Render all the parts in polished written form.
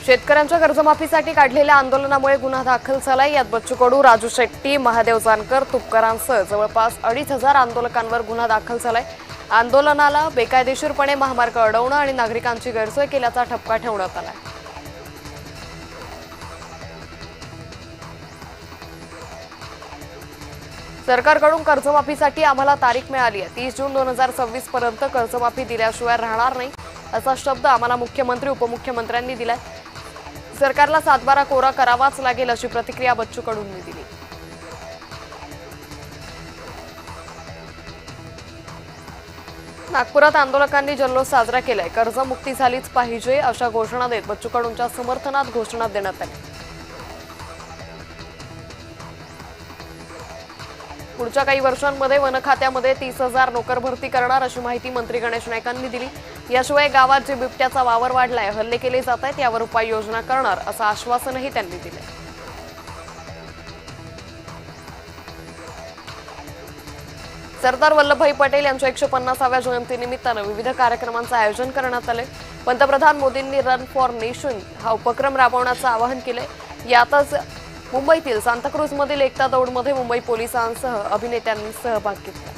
शेतकऱ्यांच्या कर्जमाफीसाठी काढलेल्या आंदोलनामुळे गुन्हा दाखल झालाय। यात बच्चू कडू, राजू शेट्टी, महादेव जानकर, तुपकरांसह जवळपास 2,500 आंदोलकांवर गुन्हा दाखल झालाय। आंदोलनाला बेकायदेशीरपणे महामार्ग अडवणं आणि नागरिकांची गैरसोय केल्याचा ठपका ठेवण्यात आलाय। सरकारकडून कर्जमाफीसाठी आम्हाला तारीख मिळाली आहे। 30 जून 2026 पर्यंत कर्जमाफी दिल्याशिवाय राहणार नाही असा शब्द आम्हाला मुख्यमंत्री उपमुख्यमंत्र्यांनी दिलाय। सरकारला सातबारा कोरा करावाच लागेल अशी प्रतिक्रिया बच्चू कडूंनी दिली। नागपुरात आंदोलकांनी जल्लोष साजरा केलाय। कर्जमुक्ती झालीच पाहिजे अशा घोषणा देत बच्चू कडूंच्या समर्थनात घोषणा देण्यात आली। पुढच्या काही वर्षांमध्ये वन खात्यामध्ये 30,000 नोकर भरती करणार अशी माहिती मंत्री गणेश नाईकांनी दिली। याशिवाय गावात जे बिबट्याचा वावर वाढलाय, हल्ले केले जात आहेत, यावर उपाययोजना करणार असं आश्वासनही त्यांनी दिले। सरदार वल्लभभाई पटेल यांच्या 150व्या जयंतीनिमित्तानं विविध कार्यक्रमांचं आयोजन करण्यात आलंय। पंतप्रधान मोदींनी रन फॉर नेशन हा उपक्रम राबवण्याचं आवाहन केलंय। यातच मुंबईतील सांताक्रूजमधील एकता दौडमध्ये मुंबई पोलिसांसह अभिनेत्यांनी सहभाग घेतला।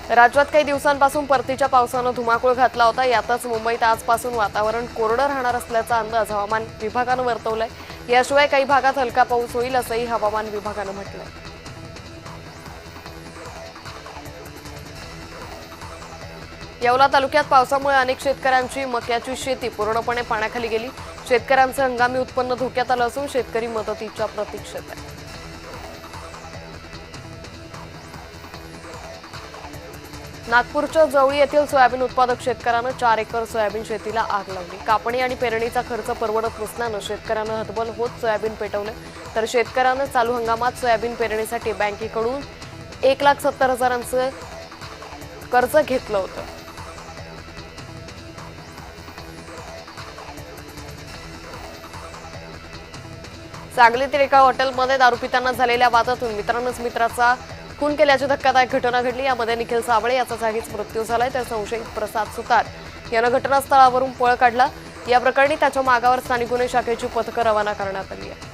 राज्यात काही दिवसांपासून परतीच्या पावसानं धुमाकूळ घातला होता। यातच मुंबईत आजपासून वातावरण कोरडं राहणार असल्याचा अंदाज हवामान विभागानं वर्तवलाय। याशिवाय काही भागात हलका पाऊस होईल असंही हवामान विभागानं म्हटलंय। येवला तालुक्यात पावसामुळे अनेक शेतकऱ्यांची मक्याची शेती पूर्णपणे पाण्याखाली गेली। शेतकऱ्यांचं हंगामी उत्पन्न धोक्यात आलं असून शेतकरी मदतीच्या प्रतीक्षेत आहेत। नागपूरच्या जवळी येथील सोयाबीन उत्पादक शेतकऱ्यानं 4 एकर सोयाबीन शेतीला आग लावली। कापणी आणि पेरणीचा खर्च परवडत नसल्यानं शेतकऱ्यानं हतबल होत सोयाबीन पेटवले। तर शेतकऱ्यानं चालू हंगामात सोयाबीन पेरणीसाठी बँकेकडून 1,70,000चं कर्ज घेतलं होतं। सांगलीतील एका हॉटेलमध्ये दारू पिताना झालेल्या वादातून मित्रानंच मित्राचा खून केल्याची धक्कादायक घटना घडली। यामध्ये निखिल साबळे याचा जागीच मृत्यू झालाय, तर संशयित प्रसाद सुतार यानं घटनास्थळावरून पळ काढला। या प्रकरणी त्याच्या मागावर स्थानिक गुन्हे शाखेची पथकं रवाना करण्यात आली आहे।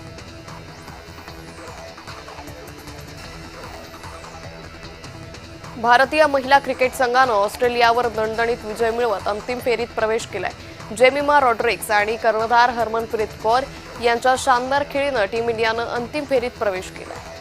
भारतीय महिला क्रिकेट संघानं ऑस्ट्रेलियावर दणदणीत विजय मिळवत अंतिम फेरीत प्रवेश केलाय। जेमिमा रॉड्रिग्स आणि कर्णधार हरमनप्रीत कौर यांच्या शानदार खेळीनं टीम इंडियानं अंतिम फेरीत प्रवेश केलाय।